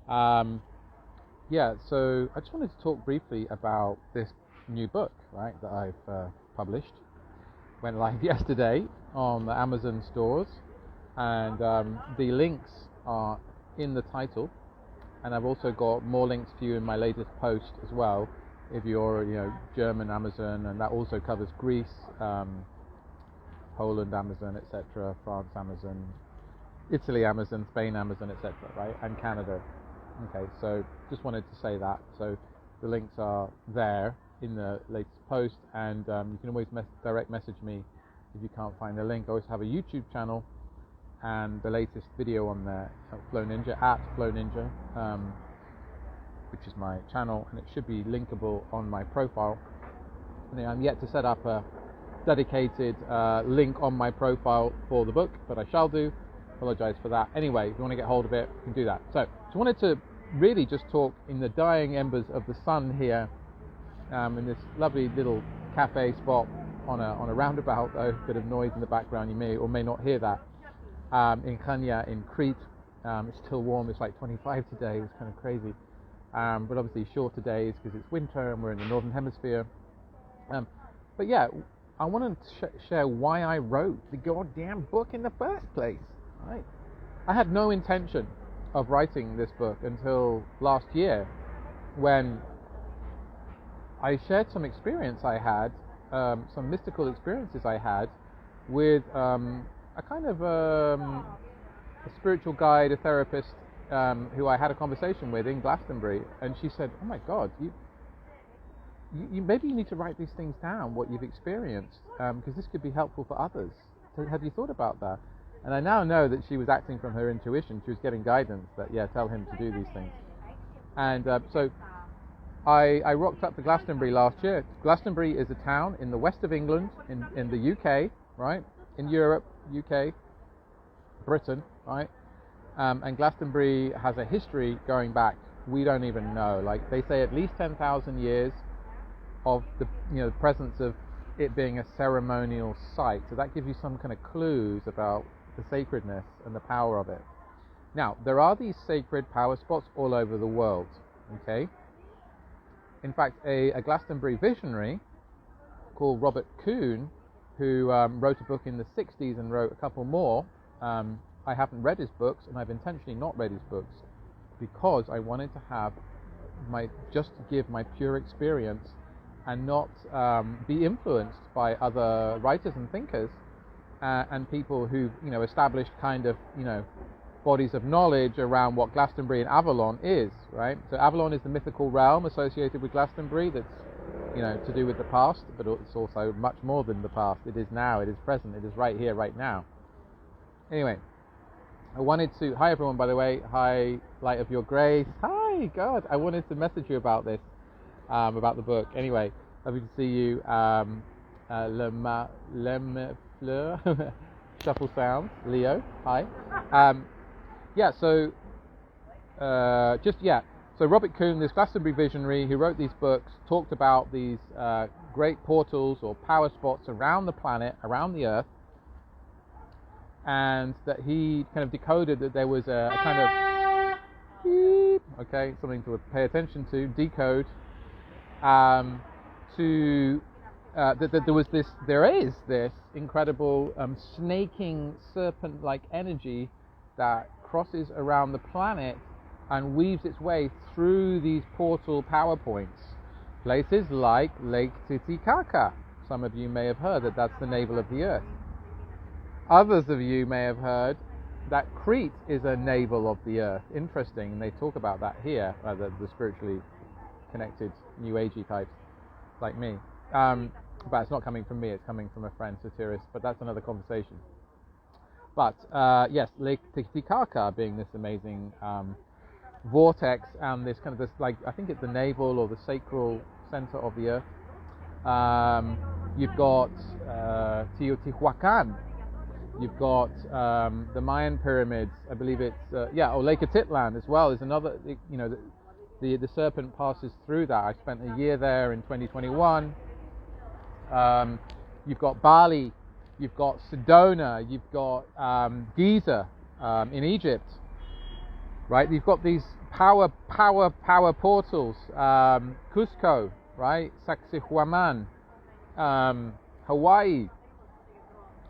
Yeah, so I just wanted to talk briefly about this new book, right, that I've published. Went live yesterday on the Amazon stores, and the links are in the title, and I've also got more links for you in my latest post as well, if you're German Amazon, and that also covers Greece, Poland Amazon, etc., France Amazon, Italy Amazon, Spain Amazon, etc., right, and Canada. Okay, so just wanted to say that. So the links are there in the latest post, and you can always direct message me if you can't find the link. I always have a YouTube channel, and the latest video on there, Flow Ninja, at Flow Ninja, which is my channel, and it should be linkable on my profile. I'm yet to set up a dedicated link on my profile for the book, but I shall do. Apologize for that. Anyway, if you want to get hold of it, you can do that. So just wanted to really just talk in the dying embers of the sun here, in this lovely little cafe spot on a roundabout. Though a bit of noise in the background, you may or may not hear that. In Chania in Crete, it's still warm. It's like 25 today. It's kind of crazy, but obviously shorter days because it's winter and we're in the northern hemisphere. But yeah, I wanted to share why I wrote the goddamn book in the first place. Right. I had no intention of writing this book until last year, when I shared some experience I had, some mystical experiences I had with a kind of a spiritual guide, a therapist, who I had a conversation with in Glastonbury, and she said, "Oh my God, you maybe you need to write these things down, what you've experienced, because this could be helpful for others. So have you thought about that?" And I now know that she was acting from her intuition. She was getting guidance that, yeah, tell him to do these things. And so I rocked up to Glastonbury last year. Glastonbury is a town in the west of England, in the UK, right? In Europe, UK, Britain, right? And Glastonbury has a history going back, we don't even know. Like, they say at least 10,000 years of the presence of it being a ceremonial site. So that gives you some kind of clues about the sacredness and the power of it. Now, there are these sacred power spots all over the world, okay? In fact, a Glastonbury visionary called Robert Kuhn, who wrote a book in the 60s and wrote a couple more. I haven't read his books, and I've intentionally not read his books because I wanted to just give my pure experience and not be influenced by other writers and thinkers and people who've established kind of bodies of knowledge around what Glastonbury and Avalon is, right? So Avalon is the mythical realm associated with Glastonbury that's to do with the past, but it's also much more than the past. It is now, it is present, it is right here, right now. Anyway, I wanted to, hi everyone, by the way, hi Light of Your Grace, hi, God, I wanted to message you about this, about the book. Anyway, lovely to see you. Fleur, shuffle sounds, Leo, hi. So Robert Kuhn, this Glastonbury visionary who wrote these books, talked about these great portals or power spots around the planet, around the Earth, and that he kind of decoded that there was a kind of beep, okay, something to pay attention to, decode, that there is this incredible snaking serpent-like energy that crosses around the planet and weaves its way through these portal power points. Places like Lake Titicaca. Some of you may have heard that that's the navel of the Earth. Others of you may have heard that Crete is a navel of the Earth. Interesting, and they talk about that here, the spiritually connected New Agey types like me. But it's not coming from me, it's coming from a friend, Satirist, but that's another conversation. But yes, Lake Titicaca being this amazing vortex and this kind of I think it's the navel or the sacral center of the Earth. You've got Teotihuacan. You've got the Mayan pyramids. I believe it's or Lake Atitlan as well is another. The serpent passes through that. I spent a year there in 2021. You've got Bali. You've got Sedona. You've got Giza in Egypt. right? You've got these power portals, Cusco, right? Sacsayhuaman, Hawaii,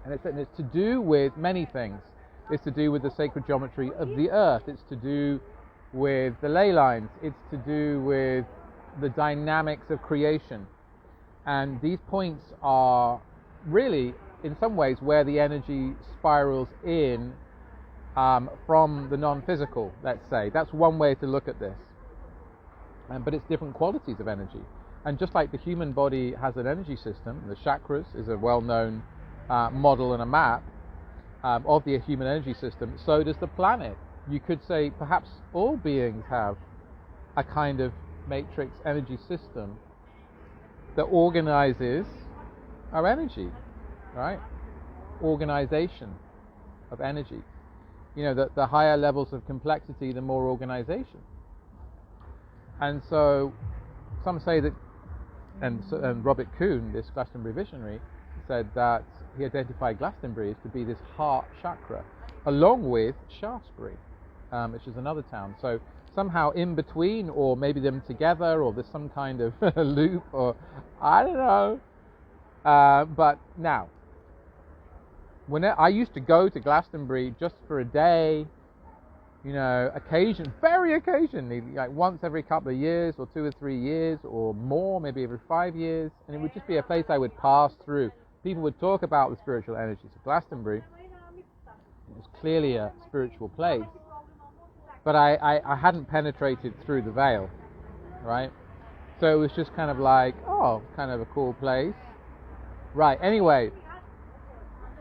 and it's to do with many things. It's to do with the sacred geometry of the earth. It's to do with the ley lines. It's to do with the dynamics of creation. And these points are really, in some ways, where the energy spirals in from the non-physical, let's say. That's one way to look at this. But it's different qualities of energy. And just like the human body has an energy system, the chakras is a well-known model and a map of the human energy system, so does the planet. You could say perhaps all beings have a kind of matrix energy system that organizes our energy, right? Organization of energy. You know, the higher levels of complexity, the more organization. And so some say that, and Robert Kuhn, this Glastonbury visionary, said that he identified Glastonbury as to be this heart chakra, along with Shaftesbury, which is another town. So somehow in between, or maybe them together, or there's some kind of loop, or I don't know. But now, when I used to go to Glastonbury just for a day, you know, very occasionally, like once every couple of years, or 2 or 3 years, or more, maybe every 5 years, and it would just be a place I would pass through. People would talk about the spiritual energies of Glastonbury. It was clearly a spiritual place, but I hadn't penetrated through the veil, right? So it was just kind of like, oh, kind of a cool place. Right, anyway,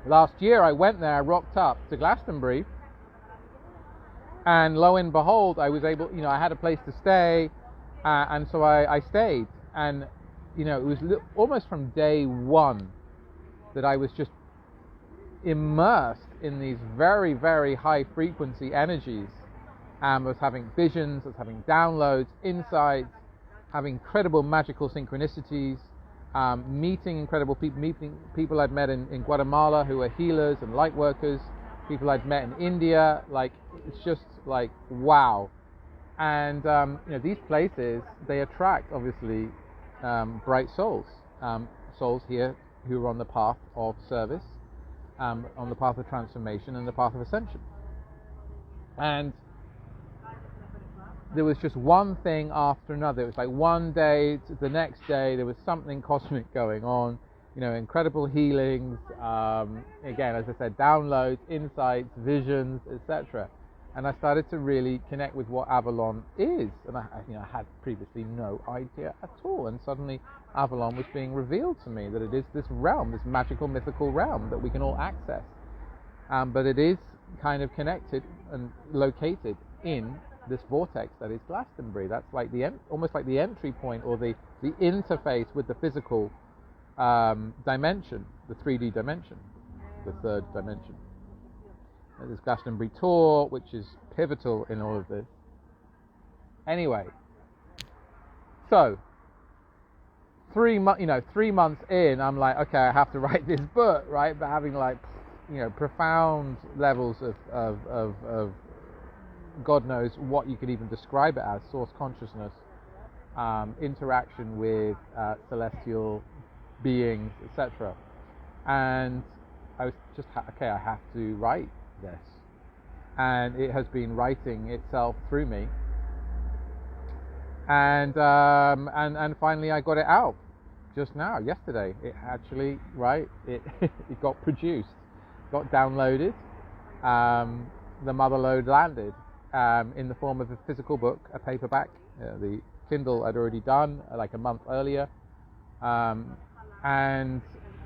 last year I went there, I rocked up to Glastonbury, and lo and behold, I was able, you know, I had a place to stay, and so I stayed. And, you know, it was almost from day one that I was just immersed in these very, very high frequency energies. I was having visions, I was having downloads, insights, having incredible magical synchronicities, meeting incredible people, meeting people I'd met in Guatemala who are healers and light workers, people I'd met in India. Like, it's just like, wow. And you know, these places, they attract obviously bright souls, souls here who are on the path of service, on the path of transformation and the path of ascension. And there was just one thing after another. It was like one day to the next day, there was something cosmic going on, you know, incredible healings, again, as I said, downloads, insights, visions, etc. And I started to really connect with what Avalon is, and I had previously no idea at all. And suddenly, Avalon was being revealed to me, that it is this realm, this magical, mythical realm that we can all access. But it is kind of connected and located in this vortex that is Glastonbury. That's like almost like the entry point, or the interface with the physical dimension, the 3D dimension, the third dimension. There's Glastonbury tour, which is pivotal in all of this. Anyway, so 3 months in, I'm like, okay, I have to write this book, right? But having like, you know, profound levels of God knows what you could even describe it as, source consciousness, interaction with celestial beings, etc. And I was just, okay, I have to write this. And it has been writing itself through me. And finally I got it out just now, yesterday. It actually, it got produced, got downloaded. The mother load landed in the form of a physical book, a paperback. The Kindle I'd already done like a month earlier. And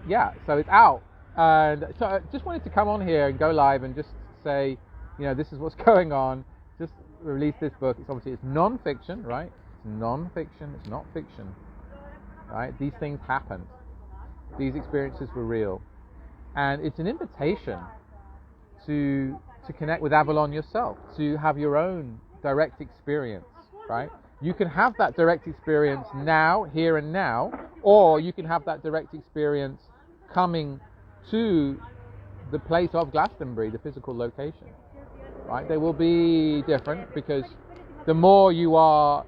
yeah, so it's out. And so I just wanted to come on here and go live and just say, you know, this is what's going on. Just release this book. It's non-fiction, right? It's non-fiction. It's not fiction, right? These things happened. These experiences were real, and it's an invitation to connect with Avalon yourself, to have your own direct experience, right? You can have that direct experience now, here and now, or you can have that direct experience coming to the place of Glastonbury, the physical location. right? They will be different because the more you are,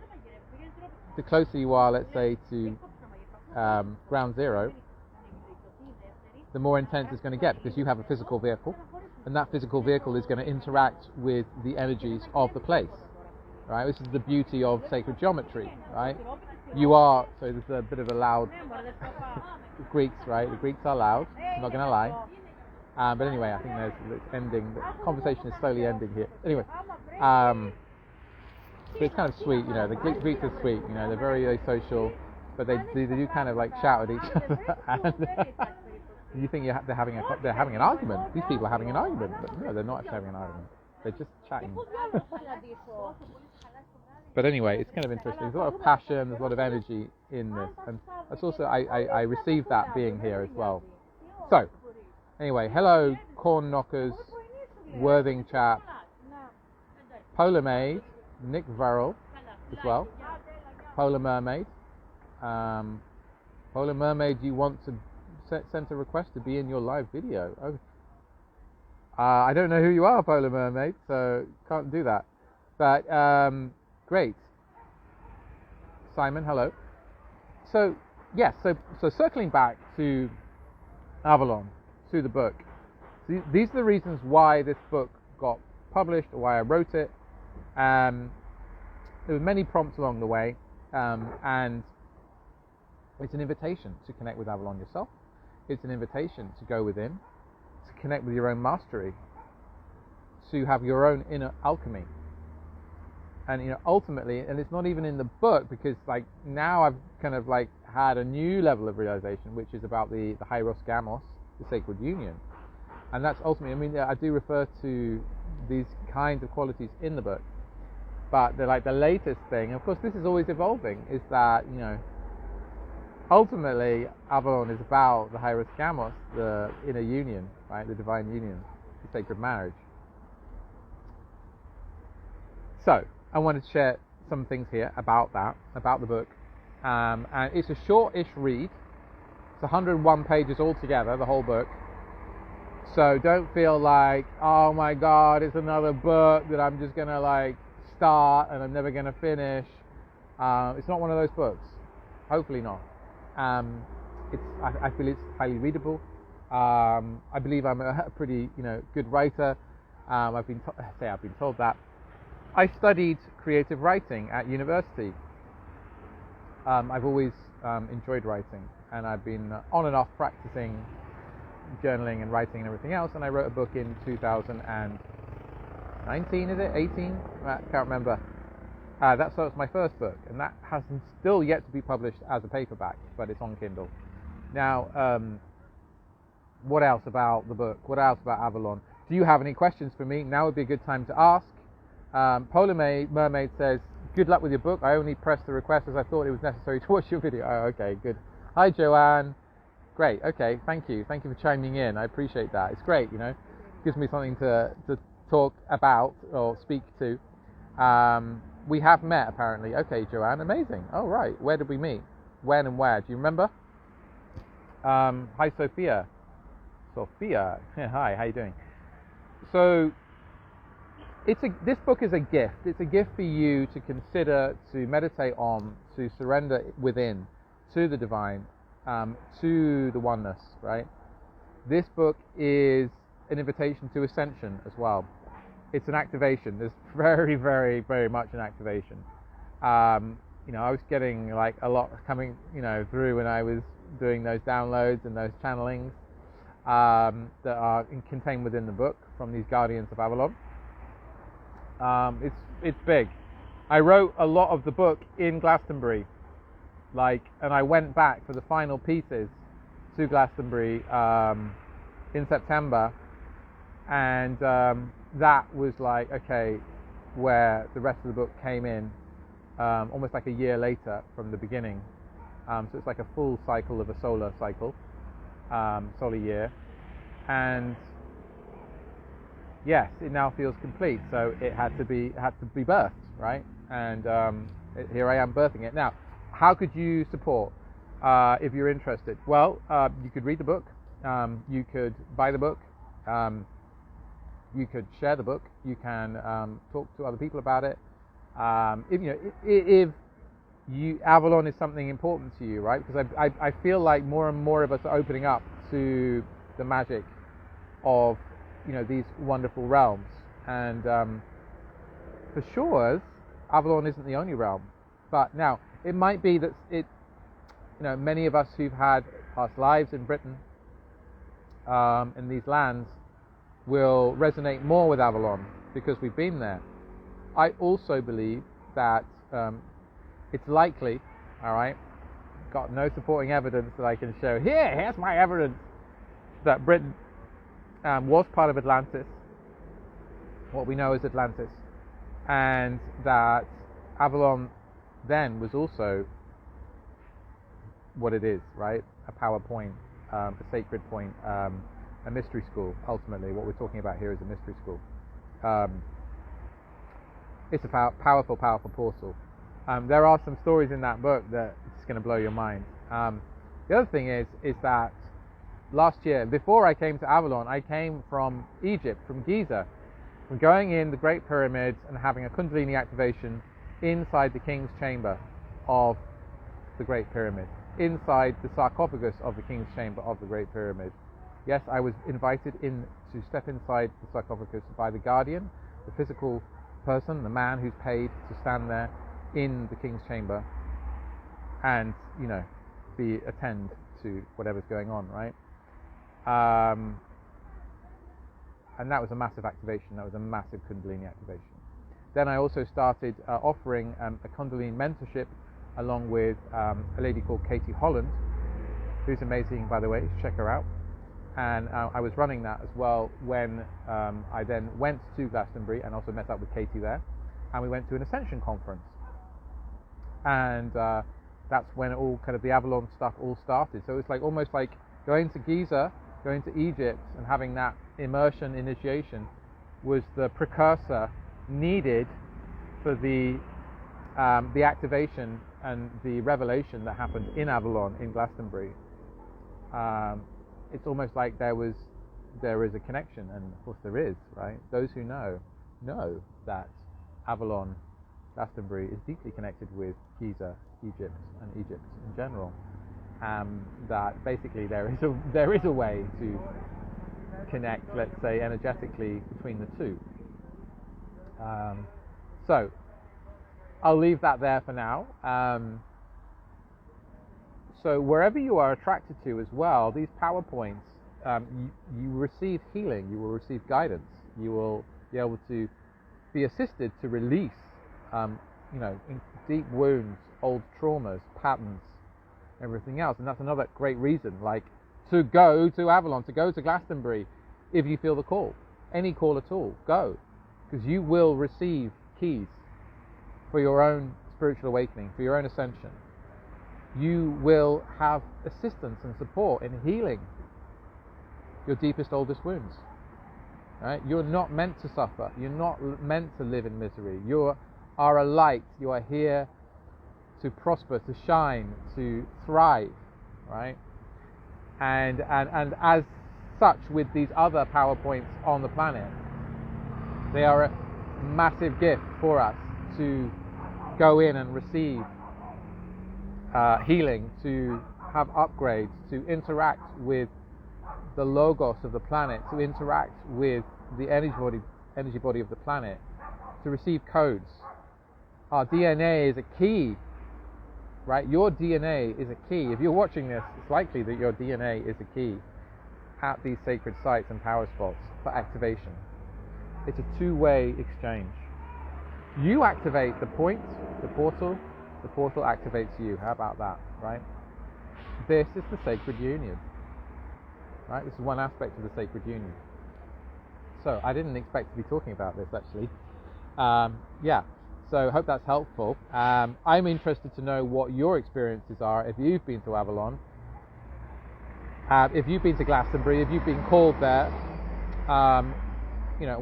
the closer you are, let's say, to ground zero, the more intense it's going to get because you have a physical vehicle, and that physical vehicle is going to interact with the energies of the place, right? This is the beauty of sacred geometry, right? You are, so there's a bit of a loud Greeks, right? The Greeks are loud, I'm not going to lie. But anyway, I think it's ending, the conversation is slowly ending here. Anyway, but it's kind of sweet, the Greeks are sweet, they're very, very social, but they do kind of like shout at each other. And you think they're having an argument. These people are having an argument, but no, they're not actually having an argument. They're just chatting. But anyway, it's kind of interesting. There's a lot of passion, there's a lot of energy in this, and that's also I received that being here as well. So, anyway, hello, corn knockers, Worthing chap, Polar Maid, Nick Verrill as well, Polar Mermaid. Polar Mermaid, you want to send a request to be in your live video? Oh. I don't know who you are, Polar Mermaid, so can't do that. But great. Simon, hello. So yes, so circling back to Avalon, to the book. These are the reasons why this book got published, or why I wrote it. There were many prompts along the way, and it's an invitation to connect with Avalon yourself. It's an invitation to go within, to connect with your own mastery, to have your own inner alchemy. And ultimately, and it's not even in the book, because like now I've kind of like had a new level of realization, which is about the Hyros Gamos, the sacred union. And that's ultimately, I do refer to these kinds of qualities in the book, but they're like the latest thing. Of course, this is always evolving, is that, ultimately, Avalon is about the Hyros Gamos, the inner union, right? The divine union, the sacred marriage. So, I wanted to share some things here about that, about the book. And it's a short-ish read. It's 101 pages altogether, the whole book. So don't feel like, oh my God, it's another book that I'm just going to like start and I'm never going to finish. It's not one of those books. Hopefully not. I feel it's highly readable. I believe I'm a pretty, good writer. I've been told that. I studied creative writing at university. I've always enjoyed writing, and I've been on and off practicing journaling and writing and everything else. And I wrote a book in 2019, is it? 18? I can't remember. That was my first book, and that hasn't still yet to be published as a paperback, but it's on Kindle. Now, what else about the book? What else about Avalon? Do you have any questions for me? Now would be a good time to ask. Polar Mermaid says, good luck with your book. I only pressed the request as I thought it was necessary to watch your video. Oh, okay, good. Hi, Joanne. Great, okay, thank you. Thank you for chiming in. I appreciate that. It's great, gives me something to talk about or speak to. We have met, apparently. Okay, Joanne, amazing. Oh, right. Where did we meet? When and where? Do you remember? Hi, Sophia. Sophia. Hi, how you doing? So, this book is a gift. It's a gift for you to consider, to meditate on, to surrender within, to the divine, to the oneness, right? This book is an invitation to ascension as well. It's an activation. There's very, very, very much an activation. I was getting like a lot coming, through when I was doing those downloads and those channelings that are contained within the book from these guardians of Avalon. It's big. I wrote a lot of the book in Glastonbury, and I went back for the final pieces to Glastonbury in September, and that was like, okay, where the rest of the book came in almost like a year later from the beginning. So it's like a full cycle of a solar cycle, solar year, and yes, it now feels complete. So it had to be birthed, right? And here I am birthing it. Now, how could you support if you're interested? Well, you could read the book. You could buy the book. You could share the book. You can talk to other people about it. If Avalon is something important to you, right? Because I feel like more and more of us are opening up to the magic of these wonderful realms, and for sure, Avalon isn't the only realm. But now it might be that many of us who've had past lives in Britain, in these lands, will resonate more with Avalon because we've been there. I also believe that it's likely, all right, got no supporting evidence that I can show. Here's my evidence that Britain was part of Atlantis, what we know as Atlantis, and that Avalon then was also what it is, right? A power point, a sacred point, a mystery school. Ultimately, what we're talking about here is a mystery school. It's a powerful portal. There are some stories in that book that it's going to blow your mind. The other thing is that last year, before I came to Avalon, I came from Egypt, from Giza, from going in the Great Pyramids and having a Kundalini activation inside the King's Chamber of the Great Pyramid, inside the sarcophagus of the King's Chamber of the Great Pyramid. Yes, I was invited in to step inside the sarcophagus by the guardian, the physical person, the man who's paid to stand there in the King's Chamber and, attend to whatever's going on, right? And that was a massive activation. That was a massive Kundalini activation. Then I also started offering a Kundalini mentorship along with a lady called Katie Holland, who's amazing, by the way. Check her out. And I was running that as well when I then went to Glastonbury and also met up with Katie there. And we went to an Ascension conference. And that's when it all kind of the Avalon stuff all started. So it's almost like going to Giza, going to Egypt, and having that immersion initiation was the precursor needed for the activation and the revelation that happened in Avalon, in Glastonbury. It's almost like there is a connection, and of course there is, right? Those who know that Avalon, Glastonbury is deeply connected with Giza, Egypt, and Egypt in general. That basically there is a way to connect, let's say, energetically between the two. So I'll leave that there for now. So wherever you are attracted to as well, these power points, you receive healing, you will receive guidance, you will be able to be assisted to release, deep wounds, old traumas, patterns, everything else. And that's another great reason, to go to Avalon, to go to Glastonbury, if you feel the call, any call at all, go, because you will receive keys for your own spiritual awakening, for your own ascension. You will have assistance and support in healing your deepest, oldest wounds. Right? You're not meant to suffer. You're not meant to live in misery. You are a light. You are here to prosper, to shine, to thrive. Right? And as such, with these other power points on the planet, they are a massive gift for us to go in and receive healing, to have upgrades, to interact with the logos of the planet, to interact with the energy body of the planet, to receive codes. Our DNA is a key, right? Your DNA is a key. If you're watching this, it's likely that your DNA is a key at these sacred sites and power spots for activation. It's a two-way exchange. You activate the point, the portal activates you. How about that, right? This is the sacred union, right? This is one aspect of the sacred union. So I didn't expect to be talking about this, actually. So I hope that's helpful. I'm interested to know what your experiences are if you've been to Avalon, if you've been to Glastonbury, if you've been called there,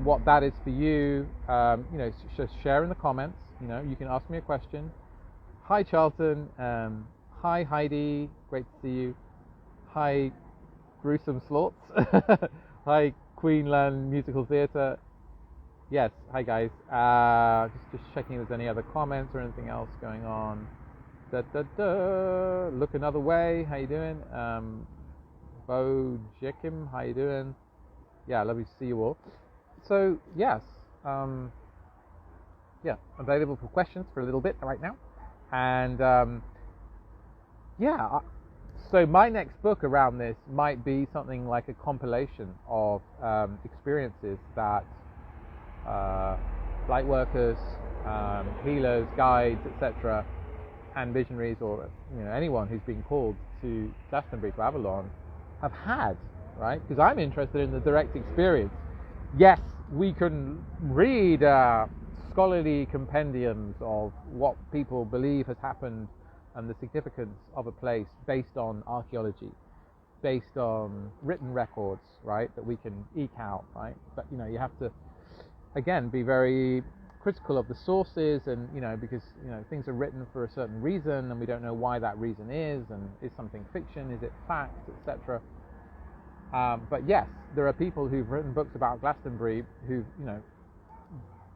what that is for you. Just share in the comments. You can ask me a question. Hi Charlton, hi Heidi, great to see you. Hi Gruesome Slots, hi Queenland Musical Theatre. Yes, hi guys. Just checking if there's any other comments or anything else going on. Look another way. How you doing? Bo Jekim, how you doing? Yeah, lovely to see you all. So yes, yeah, available for questions for a little bit right now, and yeah. So my next book around this might be something like a compilation of experiences that light workers, healers, guides, etc., and visionaries, or anyone who's been called to Glastonbury, to Avalon, have had, right? Because I'm interested in the direct experience. Yes, we can read scholarly compendiums of what people believe has happened and the significance of a place based on archaeology, based on written records, right, that we can eke out, right? But you have to, again, be very critical of the sources, and because things are written for a certain reason, and we don't know why that reason is, and is something fiction, is it fact, etc. But yes, there are people who've written books about Glastonbury who've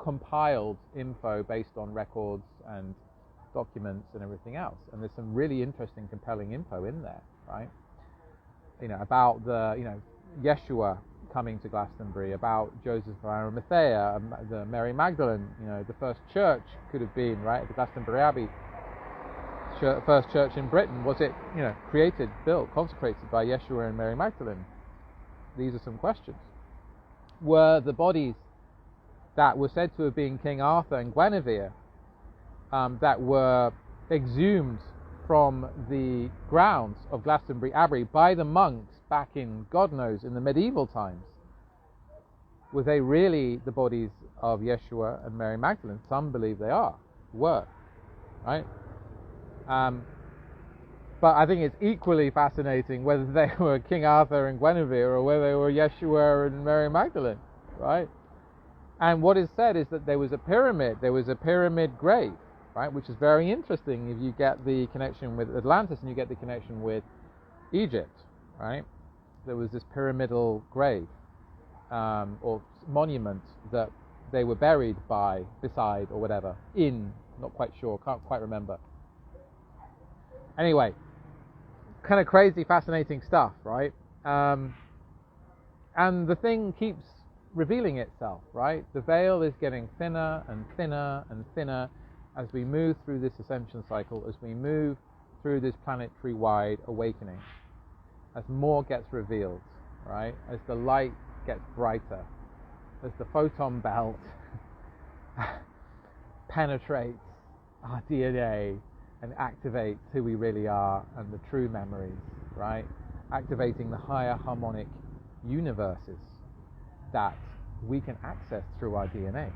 compiled info based on records and documents and everything else, and there's some really interesting, compelling info in there, right? About the Yeshua coming to Glastonbury, about Joseph of Arimathea, the Mary Magdalene. The first church could have been, right, the Glastonbury Abbey, first church in Britain. Was it created, built, consecrated by Yeshua and Mary Magdalene? These are some questions. Were the bodies that were said to have been King Arthur and Guinevere, that were exhumed from the grounds of Glastonbury Abbey by the monks back in, God knows, in the medieval times, were they really the bodies of Yeshua and Mary Magdalene? Some believe they were, right? But I think it's equally fascinating whether they were King Arthur and Guinevere or whether they were Yeshua and Mary Magdalene, right? And what is said is that there was a pyramid grave, right, which is very interesting if you get the connection with Atlantis and you get the connection with Egypt, right? There was this pyramidal grave or monument that they were buried beside or whatever, not quite sure, can't quite remember. Anyway, kind of crazy, fascinating stuff, right? And the thing keeps revealing itself, right? The veil is getting thinner and thinner and thinner as we move through this ascension cycle, as we move through this planetary-wide awakening, as more gets revealed, right? As the light gets brighter, as the photon belt penetrates our DNA and activates who we really are and the true memories, right? Activating the higher harmonic universes that we can access through our DNA.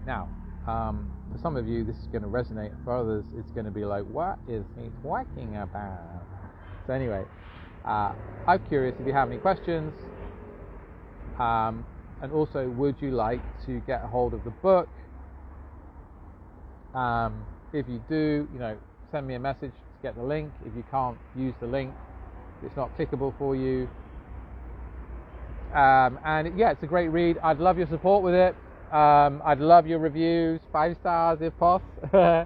Now, for some of you, this is going to resonate. For others, it's going to be like, what is he talking about? So anyway, I'm curious if you have any questions. And also, would you like to get a hold of the book? If you do, send me a message to get the link. If you can't use the link, it's not clickable for you. And yeah, it's a great read. I'd love your support with it. I'd love your reviews, 5 stars if possible.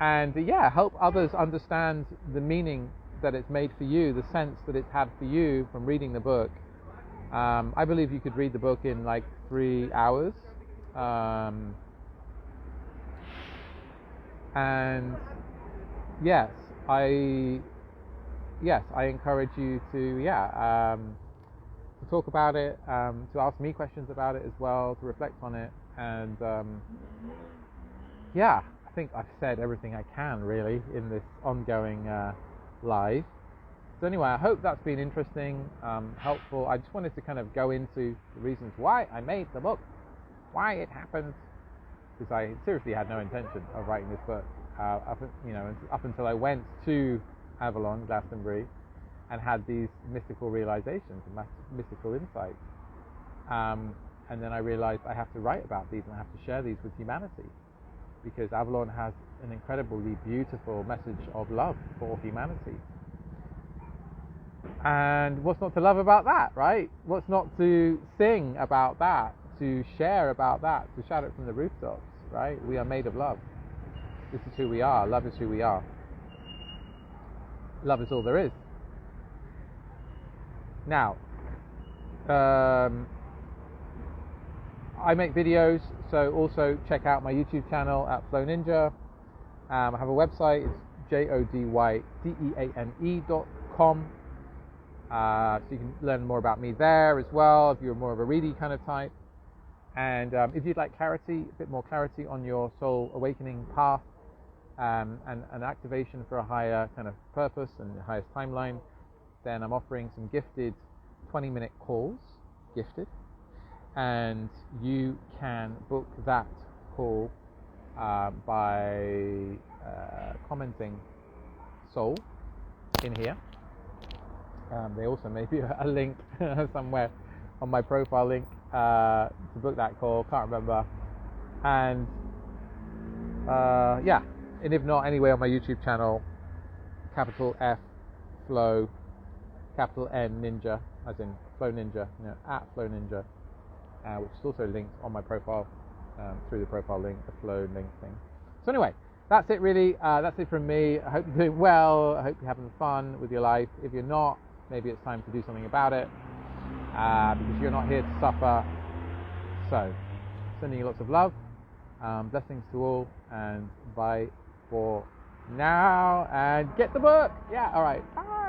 And yeah, help others understand the meaning that it's made for you, the sense that it's had for you from reading the book. I believe you could read the book in like 3 hours. And yes, I encourage you to talk about it, to ask me questions about it as well, to reflect on it, and I think I've said everything I can really in this ongoing live. So anyway, I hope that's been interesting, helpful. I just wanted to kind of go into the reasons why I made the book, why it happened, because I seriously had no intention of writing this book up until I went to Avalon, Glastonbury, and had these mystical realizations and mystical insights. And then I realized I have to write about these and I have to share these with humanity, because Avalon has an incredibly beautiful message of love for humanity. And what's not to love about that, right? What's not to sing about that, to share about that, to shout it from the rooftops, right? We are made of love. This is who we are. Love is who we are. Love is all there is. Now, I make videos, so also check out my YouTube channel at Flow Ninja. I have a website, it's jodydeane.com. So you can learn more about me there as well, if you're more of a ready kind of type. And if you'd like clarity, a bit more clarity on your soul awakening path, and an activation for a higher kind of purpose and the highest timeline, then I'm offering some gifted 20-minute calls, gifted, and you can book that call by commenting soul in here. There also may be a link somewhere on my profile link to book that call, can't remember. And yeah, and if not, anyway, on my YouTube channel, capital F Flow, capital N Ninja, as in Flow Ninja, at Flow Ninja, which is also linked on my profile through the profile link, the Flow link thing. So anyway, that's it really. That's it from me. I hope you're doing well. I hope you're having fun with your life. If you're not, maybe it's time to do something about it, because you're not here to suffer. So, sending you lots of love, blessings to all, and bye for now. And get the book. Yeah, all right. Bye.